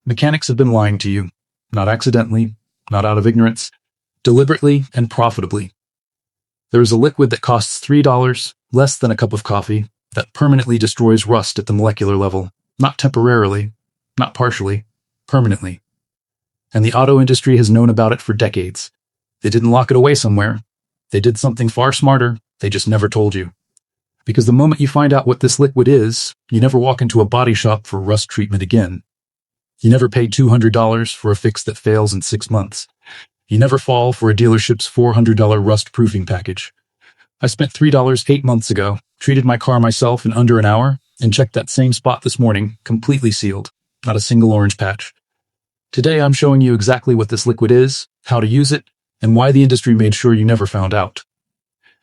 Mechanics have been lying to you, not accidentally, not out of ignorance, deliberately and profitably. There is a liquid that costs $3, less than a cup of coffee, that permanently destroys rust at the molecular level, not temporarily, not partially, permanently. And the auto industry has known about it for decades. They didn't lock it away somewhere. They did something far smarter, they just never told you. Because the moment you find out what this liquid is, you never walk into a body shop for rust treatment again. You never pay $200 for a fix that fails in 6 months. You never fall for a dealership's $400 rust proofing package. I spent $3 8 months ago, treated my car myself in under an hour, and checked that same spot this morning, completely sealed, not a single orange patch. Today I'm showing you exactly what this liquid is, how to use it, and why the industry made sure you never found out.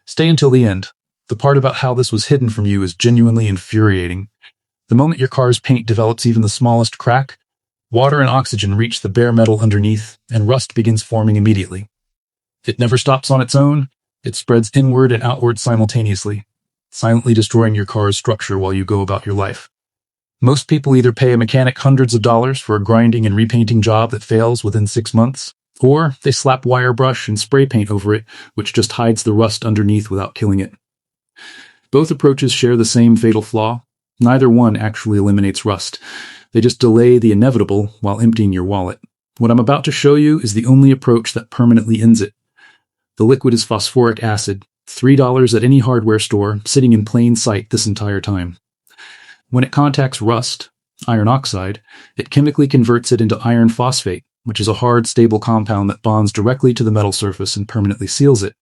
Stay until the end. The part about how this was hidden from you is genuinely infuriating. The moment your car's paint develops even the smallest crack, water and oxygen reach the bare metal underneath, and rust begins forming immediately. It never stops on its own. It spreads inward and outward simultaneously, silently destroying your car's structure while you go about your life. Most people either pay a mechanic hundreds of dollars for a grinding and repainting job that fails within 6 months, or they slap wire brush and spray paint over it, which just hides the rust underneath without killing it. Both approaches share the same fatal flaw. Neither one actually eliminates rust. They just delay the inevitable while emptying your wallet. What I'm about to show you is the only approach that permanently ends it. The liquid is phosphoric acid, $3 at any hardware store, sitting in plain sight this entire time. When it contacts rust, iron oxide, it chemically converts it into iron phosphate, which is a hard, stable compound that bonds directly to the metal surface and permanently seals it.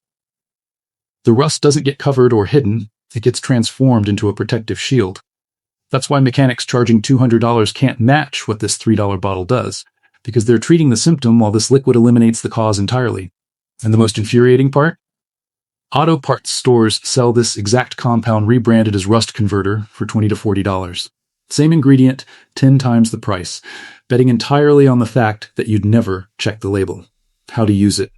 The rust doesn't get covered or hidden, it gets transformed into a protective shield. That's why mechanics charging $200 can't match what this $3 bottle does, because they're treating the symptom while this liquid eliminates the cause entirely. And the most infuriating part? Auto parts stores sell this exact compound rebranded as Rust Converter for $20 to $40. Same ingredient, 10 times the price, betting entirely on the fact that you'd never check the label. How to use it.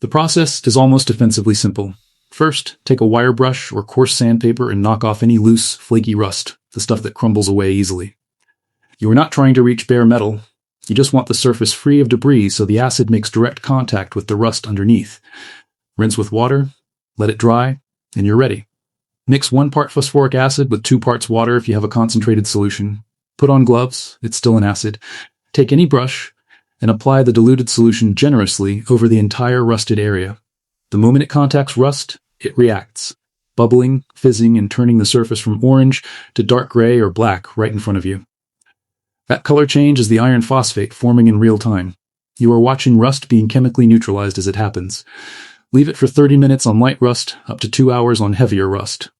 The process is almost offensively simple. First, take a wire brush or coarse sandpaper and knock off any loose, flaky rust, the stuff that crumbles away easily. You are not trying to reach bare metal. You just want the surface free of debris so the acid makes direct contact with the rust underneath. Rinse with water, let it dry, and you're ready. Mix 1 part phosphoric acid with 2 parts water if you have a concentrated solution. Put on gloves, it's still an acid. Take any brush and apply the diluted solution generously over the entire rusted area. The moment it contacts rust, it reacts, bubbling, fizzing, and turning the surface from orange to dark gray or black right in front of you. That color change is the iron phosphate forming in real time. You are watching rust being chemically neutralized as it happens. Leave it for 30 minutes on light rust, up to 2 hours on heavier rust.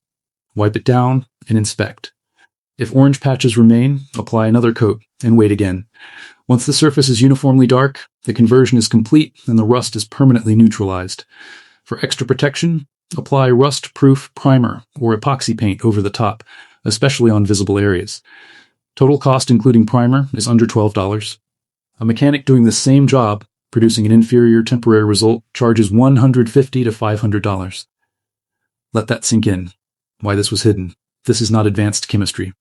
Wipe it down and inspect. If orange patches remain, apply another coat and wait again. Once the surface is uniformly dark, the conversion is complete and the rust is permanently neutralized. For extra protection, apply rust-proof primer or epoxy paint over the top, especially on visible areas. Total cost including primer is under $12. A mechanic doing the same job, producing an inferior temporary result, charges $150 to $500. Let that sink in. Why this was hidden. This is not advanced chemistry.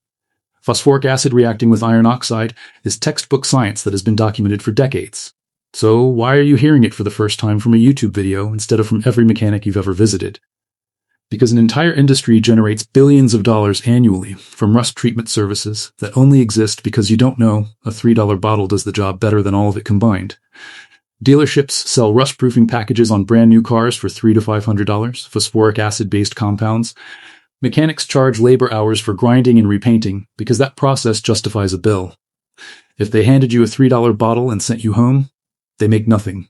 Phosphoric acid reacting with iron oxide is textbook science that has been documented for decades. So why are you hearing it for the first time from a YouTube video instead of from every mechanic you've ever visited? Because an entire industry generates billions of dollars annually from rust treatment services that only exist because you don't know a $3 bottle does the job better than all of it combined. Dealerships sell rust-proofing packages on brand new cars for $300 to $500, phosphoric acid-based compounds. Mechanics charge labor hours for grinding and repainting because that process justifies a bill. If they handed you a $3 bottle and sent you home, they make nothing.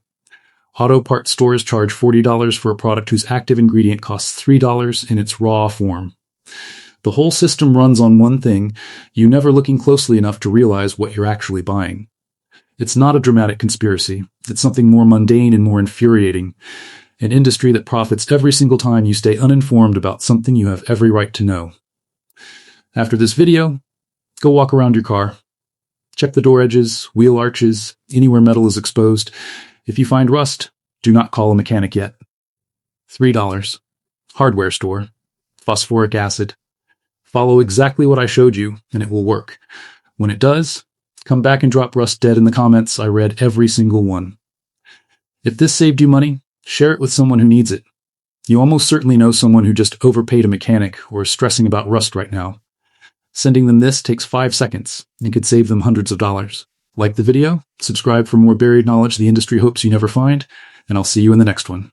Auto parts stores charge $40 for a product whose active ingredient costs $3 in its raw form. The whole system runs on one thing, you never looking closely enough to realize what you're actually buying. It's not a dramatic conspiracy. It's something more mundane and more infuriating. An industry that profits every single time you stay uninformed about something you have every right to know. After this video, go walk around your car. Check the door edges, wheel arches, anywhere metal is exposed. If you find rust, do not call a mechanic yet. $3. Hardware store. Phosphoric acid. Follow exactly what I showed you, and it will work. When it does, Come back and drop Rust Dead in the comments. I read every single one. If this saved you money, share it with someone who needs it. You almost certainly know someone who just overpaid a mechanic or is stressing about rust right now. Sending them this takes 5 seconds and could save them hundreds of dollars. Like the video, subscribe for more buried knowledge the industry hopes you never find, and I'll see you in the next one.